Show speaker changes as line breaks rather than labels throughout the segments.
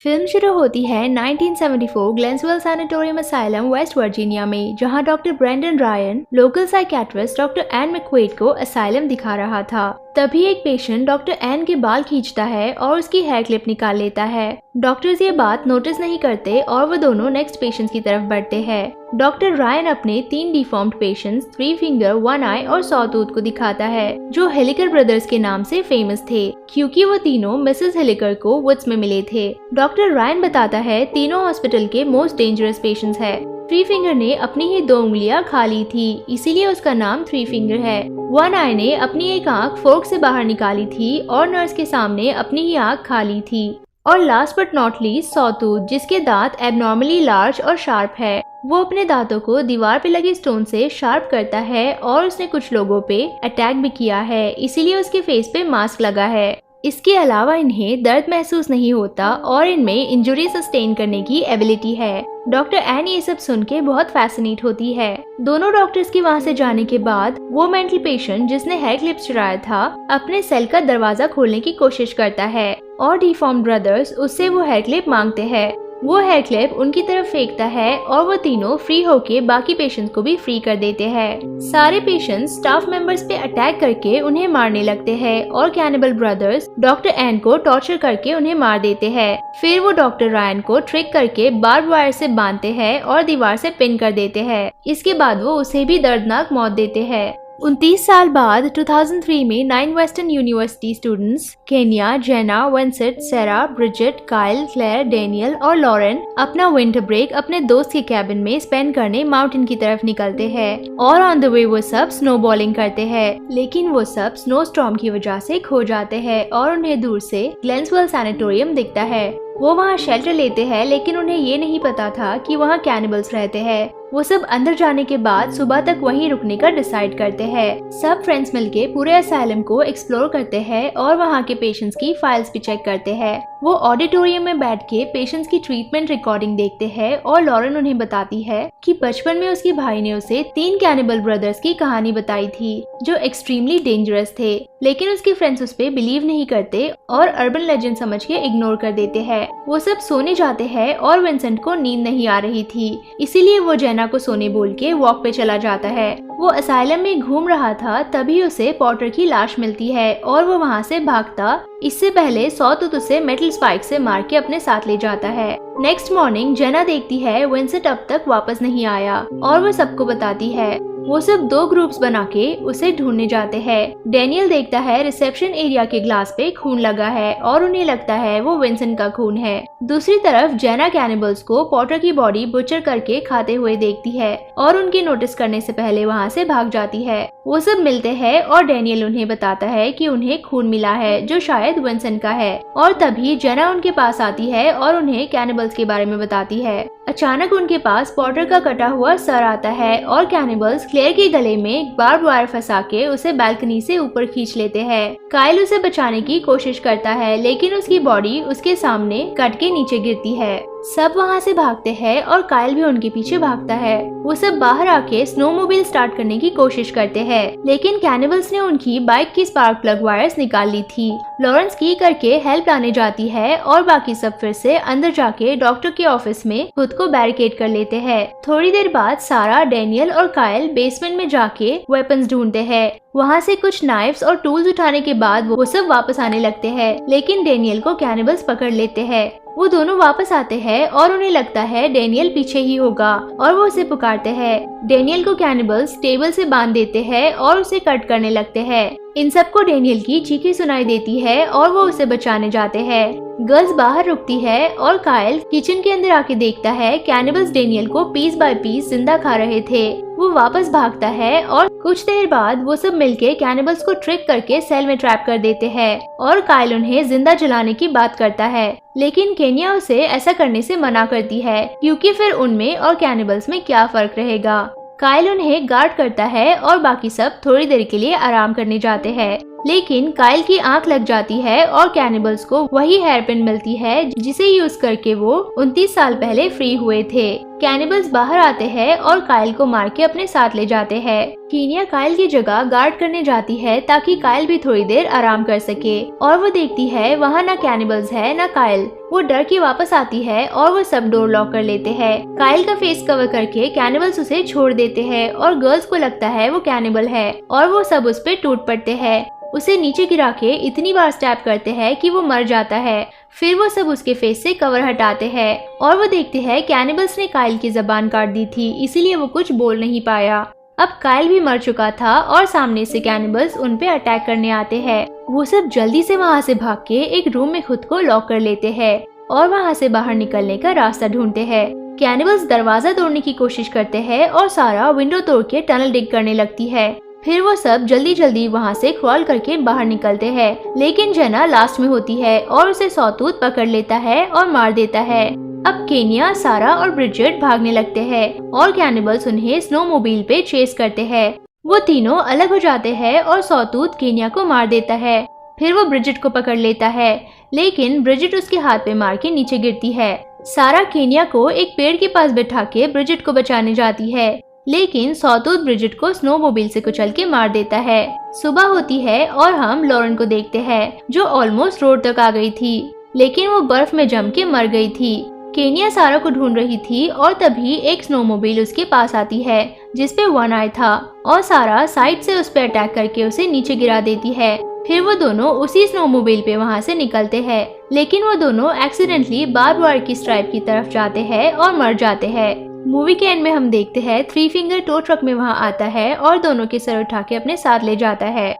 Film शुरू होती है 1974 Glenswell sanatorium asylum West Virginia में, जहां doctor Brendan Ryan local psychiatrist doctor Ann McQuade को असाइलम दिखा रहा था। तभी एक पेशेंट डॉक्टर एन के बाल खींचता है और उसकी हेयर क्लिप निकाल लेता है। डॉक्टर्स ये बात नोटिस नहीं करते और वो दोनों नेक्स्ट पेशेंट की तरफ बढ़ते हैं। डॉक्टर रायन अपने 3 डिफॉर्म्ड पेशेंट्स 3 फिंगर, 1 आई और सॉटूथ को दिखाता है, जो हिलिकर ब्रदर्स के नाम से फेमस थे, क्योंकि वो तीनों मिसेस हिलिकर को वुड्स में मिले थे। डॉक्टर रायन बताता है तीनों हॉस्पिटल के मोस्ट डेंजरस पेशेंट्स है। 3 फिंगर ने अपनी ही 2 उंगलियां खा ली थी, इसीलिए उसका नाम 3 फिंगर है। 1 आई ने अपनी एक आंख फोर्क से बाहर निकाली थी और नर्स के सामने अपनी ही आंख खा ली थी। और last but not least sawtooth, जिसके दांत एबनॉर्मली लार्ज और शार्प है। वो अपने दांतों को दीवार पे लगे स्टोन से शार्प करता है और उसने कुछ लोगों पे अटैक भी किया है, इसीलिए उसके फेस पे मास्क लगा है। इसके अलावा इन्हें दर्द महसूस नहीं होता और इनमें इंजरी सस्टेन करने की एबिलिटी है। डॉक्टर एन ये सब सुन के बहुत फैसिनेट होती है। दोनों डॉक्टर्स के वहाँ से जाने के बाद वो मेंटल पेशेंट जिसने हेयर क्लिप्स चुराया था अपने सेल का दरवाजा खोलने की कोशिश करता है और डिफॉर्म्ड ब्रदर्स उससे वो हेयर क्लिप मांगते हैं। वो हेयर क्लिप उनकी तरफ फेंकता है और वो तीनों फ्री होके बाकी पेशेंट्स को भी फ्री कर देते हैं। सारे पेशेंट्स स्टाफ मेंबर्स पे अटैक करके उन्हें मारने लगते हैं और कैनिबल ब्रदर्स डॉक्टर एन को टॉर्चर करके उन्हें मार देते हैं। फिर वो डॉक्टर रायन को ट्रिक करके बार्ब वायर से बांधते हैं और दीवार से पिन कर देते हैं। इसके बाद वो उसे भी दर्दनाक मौत देते हैं। 29 साल बाद 2003 में 9 वेस्टर्न यूनिवर्सिटी स्टूडेंट्स केनिया, जेना, विंसेंट, सेरा, ब्रिजिट, काइल, क्लेयर, डेनियल और लॉरेन अपना विंटर ब्रेक अपने दोस्त के कैबिन में स्पेंड करने माउंटेन की तरफ निकलते हैं और ऑन द वे वो सब स्नोबॉलिंग करते हैं, लेकिन वो सब स्नो स्टॉर्म की वजह से खो जाते हैं और उन्हें दूर से ग्लेंसवेल सैनिटोरियम दिखता है। वो वहाँ शेल्टर लेते हैं, लेकिन उन्हें ये नहीं पता था कि वहाँ कैनिबल्स रहते हैं। वो सब अंदर जाने के बाद सुबह तक वहीं रुकने का डिसाइड करते हैं। सब फ्रेंड्स मिलके पूरे असाइलम को एक्सप्लोर करते हैं और वहाँ के पेशेंट्स की फाइल्स भी चेक करते हैं। वो ऑडिटोरियम में बैठ के पेशेंट्स की ट्रीटमेंट रिकॉर्डिंग देखते हैं और लॉरेन उन्हें बताती है कि बचपन में उसके भाई ने उसे 3 कैनिबल ब्रदर्स की कहानी बताई थी जो एक्सट्रीमली डेंजरस थे, लेकिन उसके फ्रेंड्स उस पे बिलीव नहीं करते और अर्बन लेजेंड समझ के इग्नोर कर देते हैं। वो सब सोने जाते हैं और विंसेंट को नींद नहीं आ रही थी, इसीलिए वो जेना को सोने बोल के वॉक पे चला जाता है। वो असाइलम में घूम रहा था, तभी उसे पॉटर की लाश मिलती है और वो वहाँ से भागता। इससे पहले सॉटूथ उसे मेटल स्पाइक से मार के अपने साथ ले जाता है। नेक्स्ट मॉर्निंग जेना देखती है विंसेंट अब तक वापस नहीं आया और वो सबको बताती है। वो सब 2 ग्रुप्स बना के उसे ढूंढने जाते हैं। डेनियल देखता है रिसेप्शन एरिया के ग्लास पे खून लगा है और उन्हें लगता है वो विंसेंट का खून है। दूसरी तरफ जेना कैनिबल्स को पॉटर की बॉडी बुचर करके खाते हुए देखती है और उनके नोटिस करने से पहले वहाँ से भाग जाती है। वो सब मिलते हैं और डेनियल उन्हें बताता है कि उन्हें खून मिला है जो शायद विंसेंट का है, और तभी जेना उनके पास आती है और उन्हें कैनिबल्स के बारे में बताती है। अचानक उनके पास पॉटर का कटा हुआ सर आता है और कैनिबल्स क्लेयर के गले में बार्ब वायर फंसा के उसे बालकनी से ऊपर खींच लेते हैं। काइल उसे बचाने की कोशिश करता है, लेकिन उसकी बॉडी उसके सामने कट के नीचे गिरती है। सब वहाँ से भागते हैं और काइल भी उनके पीछे भागता है। वो सब बाहर आके स्नोमोबाइल स्टार्ट करने की कोशिश करते हैं, लेकिन कैनिबल्स ने उनकी बाइक की स्पार्क प्लग वायर्स निकाल ली थी। लॉरेंस की करके हेल्प लाने जाती है और बाकी सब फिर से अंदर जाके डॉक्टर के ऑफिस में खुद को बैरिकेड कर लेते हैं। थोड़ी देर बाद सारा, डेनियल और काइल बेसमेंट में जाके वेपन्स ढूंढते हैं। वहाँ से कुछ नाइफ्स और टूल्स उठाने के बाद वो सब वापस आने लगते हैं, लेकिन डेनियल को कैनिबल्स पकड़ लेते हैं। वो दोनों वापस आते हैं और उन्हें लगता है डेनियल पीछे ही होगा और वो उसे पुकारते हैं। डेनियल को कैनिबल्स टेबल से बांध देते हैं और उसे कट करने लगते हैं। इन सबको डेनियल की चीखें सुनाई देती है और वो उसे बचाने जाते हैं। गर्ल्स बाहर रुकती है और काइल किचन के अंदर आके देखता है कैनिबल्स डेनियल को पीस बाय पीस जिंदा खा रहे थे। वो वापस भागता है और कुछ देर बाद वो सब मिलके कैनिबल्स को ट्रिक करके सेल में ट्रैप कर देते हैं और काइल उन्हें जिंदा जलाने की बात करता है, लेकिन केनिया उसे ऐसा करने से मना करती है क्योंकि फिर उनमें और कैनिबल्स में क्या फर्क रहेगा। काइल उन्हें गार्ड करता है और बाकी सब थोड़ी देर के लिए आराम करने जाते हैं। लेकिन काइल की आंख लग जाती है और कैनिबल्स को वही हेयरपिन मिलती है जिसे यूज करके वो 29 साल पहले फ्री हुए थे। कैनिबल्स बाहर आते हैं और काइल को मार के अपने साथ ले जाते हैं। कीनिया काइल की जगह गार्ड करने जाती है ताकि काइल भी थोड़ी देर आराम कर सके और वो देखती है वहाँ ना कैनिबल्स है ना काइल। वो डर के वापस आती है और वो सब डोर लॉक कर लेते हैं। काइल का फेस कवर करके कैनिबल्स उसे छोड़ देते हैं और गर्ल्स को लगता है वो कैनिबल है और वो सब उस पे टूट पड़ते हैं। उसे नीचे गिरा के इतनी बार स्टैब करते हैं कि वो मर जाता है। फिर वो सब उसके फेस से कवर हटाते हैं और वो देखते हैं कैनिबल्स ने काइल की जबान काट दी थी, इसीलिए वो कुछ बोल नहीं पाया। अब काइल भी मर चुका था और सामने से कैनिबल्स उन पे अटैक करने आते हैं। वो सब जल्दी से वहाँ से भाग के एक रूम में खुद को लॉक कर लेते हैं और वहाँ से बाहर निकलने का रास्ता ढूंढते हैं। कैनिबल्स दरवाजा तोड़ने की कोशिश करते हैं और सारा विंडो तोड़ के टनल डिग करने लगती है। फिर वो सब जल्दी जल्दी वहाँ से क्रॉल करके बाहर निकलते हैं, लेकिन जेना लास्ट में होती है और उसे सॉटूथ पकड़ लेता है और मार देता है। अब केनिया, सारा और ब्रिजेट भागने लगते हैं और कैनिबल्स उन्हें स्नोमोबाइल पे चेस करते हैं। वो तीनों अलग हो जाते हैं और सॉटूथ केनिया को मार देता है। फिर वो ब्रिजेट को पकड़ लेता है, लेकिन ब्रिजेट उसके हाथ पे मार के नीचे गिरती है। सारा केनिया को एक पेड़ के पास बैठा के ब्रिजेट को बचाने जाती है, लेकिन सॉटूथ ब्रिजेट को स्नोमोबाइल से कुचल के मार देता है। सुबह होती है और हम लॉरेन को देखते हैं जो ऑलमोस्ट रोड तक आ गई थी, लेकिन वो बर्फ में जम के मर गई थी। केनिया सारा को ढूंढ रही थी और तभी एक स्नोमोबाइल उसके पास आती है जिसपे वन आई था और सारा साइड से उस पर अटैक करके उसे नीचे गिरा देती है। फिर वो दोनों उसी स्नोमोबाइल पे वहाँ से निकलते हैं, लेकिन वो दोनों एक्सीडेंटली बार्ब वायर की स्ट्राइप की तरफ जाते हैं और मर जाते हैं। मूवी के एंड में हम देखते हैं थ्री फिंगर टो ट्रक में वहाँ आता है और दोनों के सर उठा के अपने साथ ले जाता है।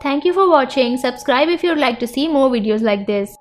Thank you for watching. Subscribe if you would like to see more videos like this.